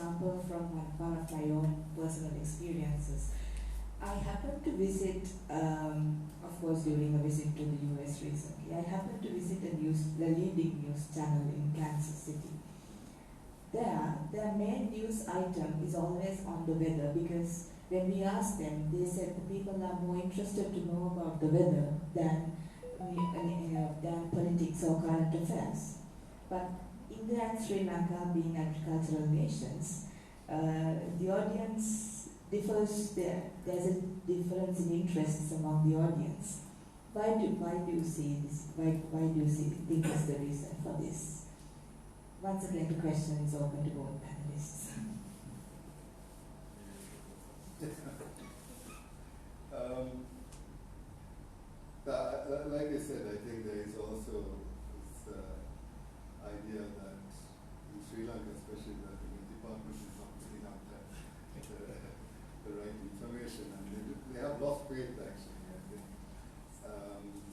example from one of my own personal experiences. I happened to visit, of course, during a visit to the US recently, I happened to visit the leading news channel in Kansas City. Their main news item is always on the weather, because when we asked them, they said the people are more interested to know about the weather than politics or current affairs. But India and Sri Lanka, being agricultural nations, the audience differs. There's a difference in interests among the audience. Why do you see this? Why do you think is the reason for this? Once again, the question is open to both panelists. Like I said, I think there is also this idea that in Sri Lanka, especially, that the department is not putting out the right information, and they have lost faith, actually, I think.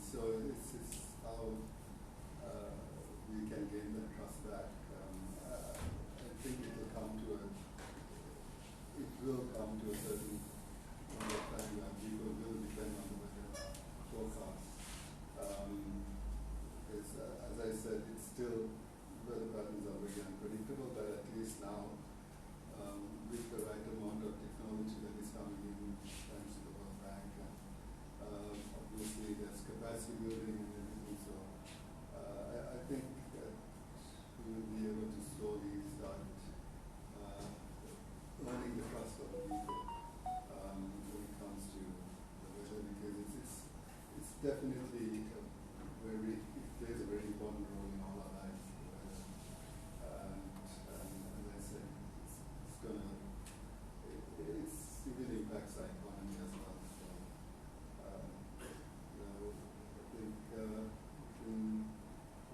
So it's how we can gain that trust back. I think it will come to a certain number of time when people will depend on the weather forecast. Because, as I said, it's still, weather patterns are very unpredictable, but at least now, with the right amount of technology that is coming in, thanks to the World Bank, and obviously there's capacity building and everything, so I think that we will be able to slowly start earning the trust of the people when it comes to the weather, because it's definitely it plays a very important role in all our lives. And as I said, it will impact our economy as well. So I think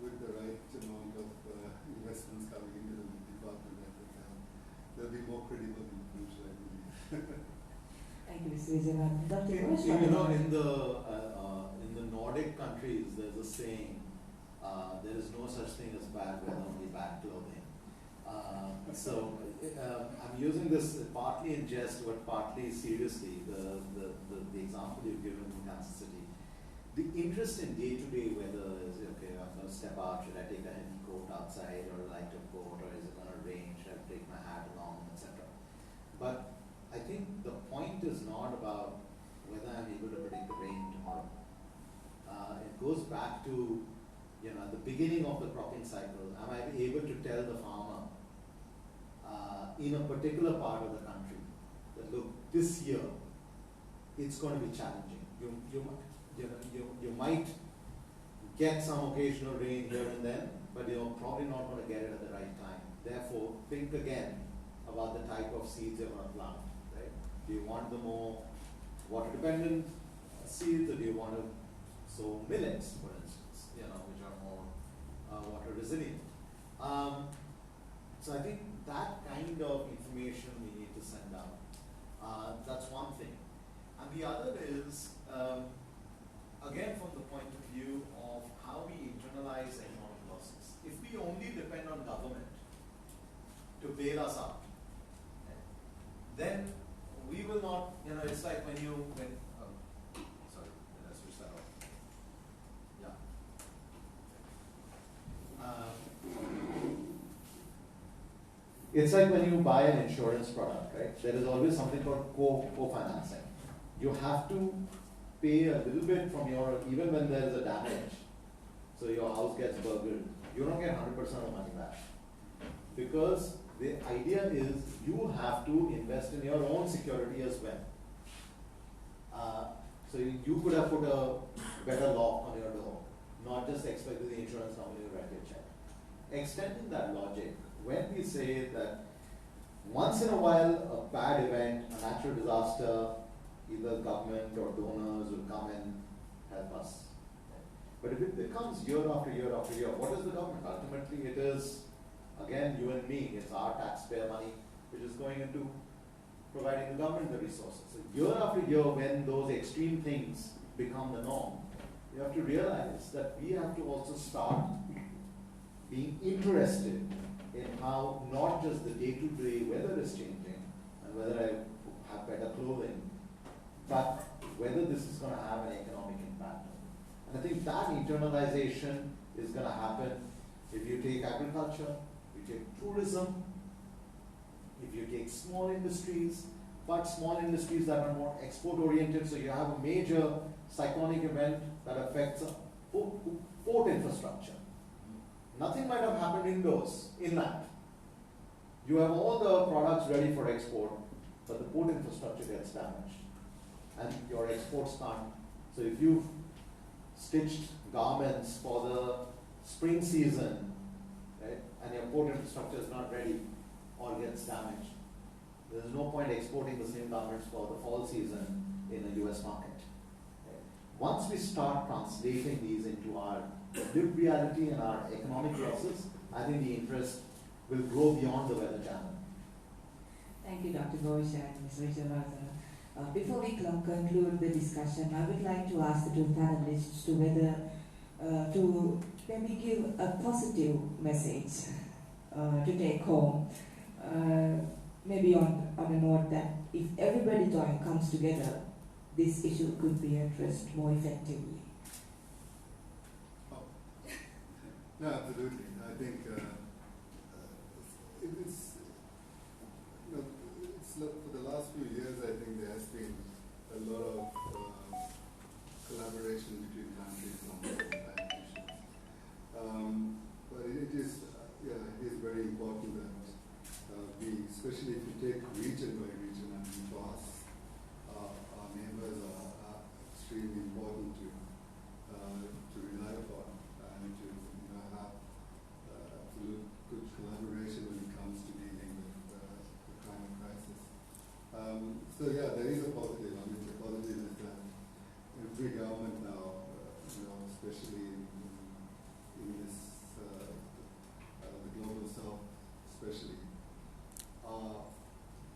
with the right amount of investments coming into the department, I think they'll be more credible in the future, I believe. Thank you, Mr. Vijayanath. Dr. Ghosh, in the Nordic countries, there's a saying, there is no such thing as bad weather, only bad clothing. So I'm using this partly in jest, but partly seriously, the example you've given from Kansas City. The interest in day-to-day weather is, okay, I'm going to step out, should I take a heavy coat outside, or a lighter coat, or is it going to rain, should I take my hat along, etc. But I think the point is not about whether I'm able to predict the rain tomorrow. It goes back to, at the beginning of the cropping cycle, am I able to tell the farmer in a particular part of the country that, look, this year it's going to be challenging. You might get some occasional rain here and then, but you're probably not going to get it at the right time. Therefore, think again about the type of seeds you're going to plant. Right? Do you want the more water-dependent seeds, or do you want to sow millets, for instance, which are more water resilient? So I think that kind of information we need to send out. That's one thing. And the other is, again, from the point of view of how we internalize economic losses. If we only depend on government to bail us out, then we will not, it's like sorry, did I switch that off? Yeah. It's like when you buy an insurance product, right? There is always something called co-financing. You have to pay a little bit from even when there is a damage, so your house gets burgled, you don't get 100% of money back. Because the idea is you have to invest in your own security as well. So you could have put a better lock on your door, not just expect the insurance company to write your check. Extending that logic, when we say that once in a while a bad event, a natural disaster, either government or donors will come and help us. But if it becomes year after year after year, what is the government? Ultimately, it is, again, you and me. It's our taxpayer money which is going into providing the government the resources. So year after year, when those extreme things become the norm, you have to realize that we have to also start being interested in how not just the day-to-day weather weather is changing and whether I have better clothing, but whether this is going to have an economic impact. And I think that internalization is going to happen if you take agriculture, if you take tourism, if you take small industries, but small industries that are more export oriented, so you have a major cyclonic event that affects port infrastructure. Nothing might have happened indoors, inland. You have all the products ready for export, but the port infrastructure gets damaged and your exports can't. So if you've stitched garments for the spring season, right, and your port infrastructure is not ready or gets damaged, there's no point exporting the same garments for the fall season in a US market. Right? Once we start translating these into our lived reality and our economic losses, I think the interest will grow beyond the weather channel. Thank you, Dr. Ghosh and Ms. Vijayarajah. Before we conclude the discussion, I would like to ask the two panelists to whether to maybe give a positive message to take home. Maybe on a note that if everybody comes together, this issue could be addressed more effectively. Oh. No, absolutely. I think for the last few years, I think there has been a lot of collaboration between countries on climate issues. But it is very important that especially if you take region by region, and for us, our neighbors are extremely important to rely upon and to have absolute good collaboration when it comes to dealing with the climate crisis. So yeah, there is a positive. I mean, the positive is that every government now, especially in this the global south, especially, are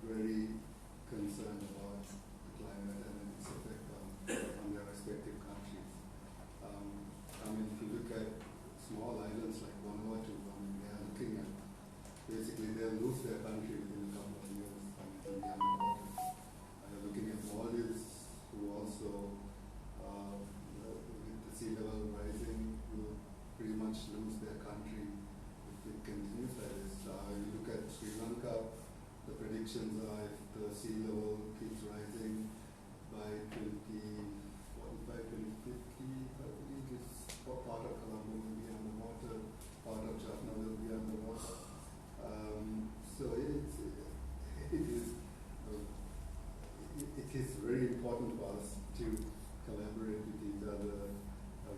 very concerned about the climate and its effect on their respective countries. I mean, if you look at small islands like Vanuatu, I mean, they are looking at, basically they'll lose their country within a couple of years. I mean, they'll be underwater. They're looking at Maldives, who also, with the sea level rising, will pretty much lose their country if it continues like this. You look at Sri Lanka, the predictions are if the sea level keeps rising by 2045, 2050, I believe this part of Colombo will be underwater, part of Jaffna will be underwater. So it is very important for us to collaborate with each other,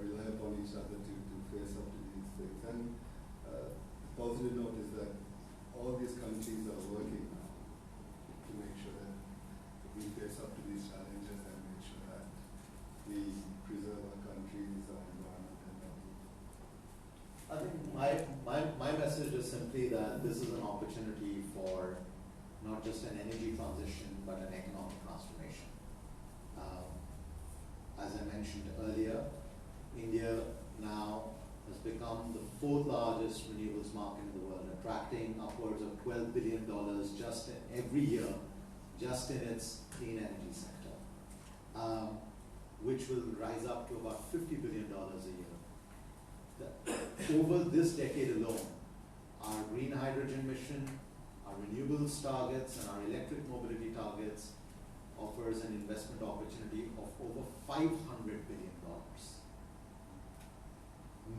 rely upon each other to face up to these things. And the positive note is that all these countries are working now to make sure that we face up to these challenges and make sure that we preserve our countries, our environment, and our people. I think my message is simply that this is an opportunity for not just an energy transition, but an economic transformation. As I mentioned earlier, India now has become the fourth largest renewables market in the world, attracting upwards of $12 billion every year, just in its clean energy sector, which will rise up to about $50 billion a year. Over this decade alone, our green hydrogen mission, our renewables targets, and our electric mobility targets offers an investment opportunity of over $500 billion.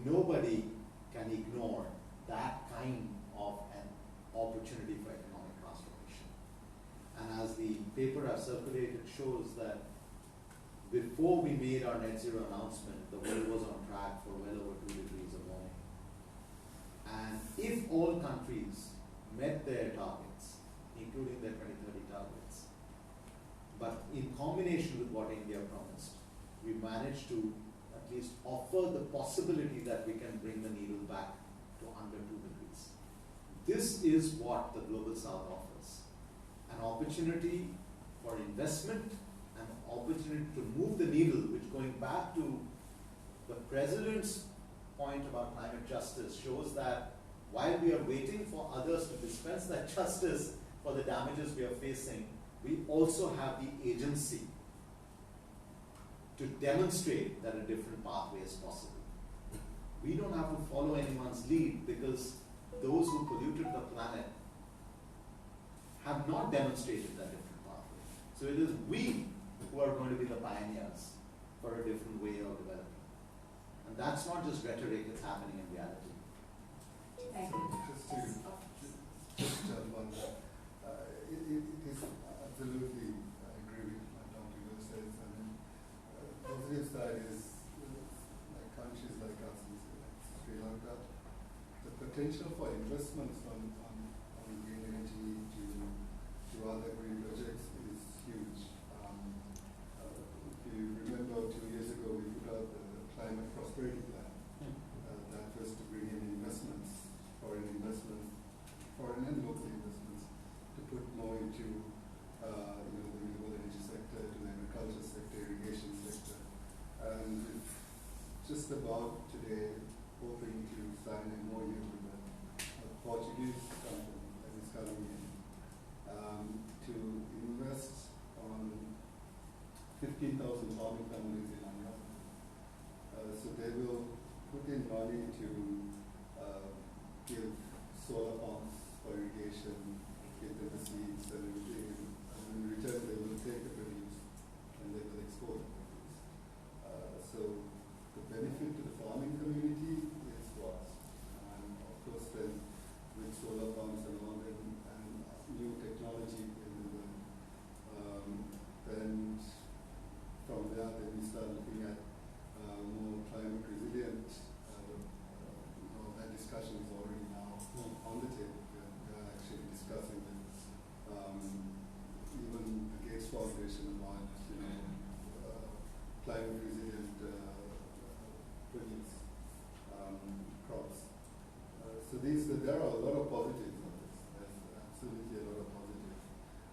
Nobody can ignore that kind of an opportunity for economic transformation. And as the paper I've circulated shows that before we made our net zero announcement, the world was on track for well over 2 degrees of warming. And if all countries met their targets, including their 2030 targets, but in combination with what India promised, we managed to at least offer the possibility that we can bring the needle back to under 2 degrees. This is what the Global South offers. An opportunity for investment, an opportunity to move the needle, which, going back to the President's point about climate justice, shows that while we are waiting for others to dispense that justice, for the damages we are facing, we also have the agency to demonstrate that a different pathway is possible. We don't have to follow anyone's lead because those who polluted the planet have not demonstrated that different pathway. So it is we who are going to be the pioneers for a different way of development. And that's not just rhetoric, it's happening in reality. Thank you. Just jump on that. It is absolutely, I agree with what Dr. Yu says. I mean, positive side is like countries like us, like Sri Lanka, the potential for investments on green energy to other green projects is huge. If you remember 2 years ago, we put out the Climate Prosperity Plan. That was to bring in investments, foreign and local investments, to put more into the renewable energy sector, to the agriculture sector, irrigation sector. And it's just about today hoping to sign a MOU with a Portuguese company that is coming in to invest on 15,000 farming families in Andaman. So they will put in money to give solar pumps for irrigation, give them the seeds and everything, and in return they will take the produce and they will export the produce. So the benefit to the farming community is vast. And of course then with solar pumps and all that and new technology in the world, then from there then we start looking at more climate resilient. That discussion is already now on the table. We are actually discussing with even the Gates Foundation about climate resilient produce crops. So there are a lot of positives on this. There's absolutely a lot of positives.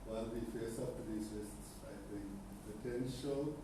While we face up to these risks, I think potential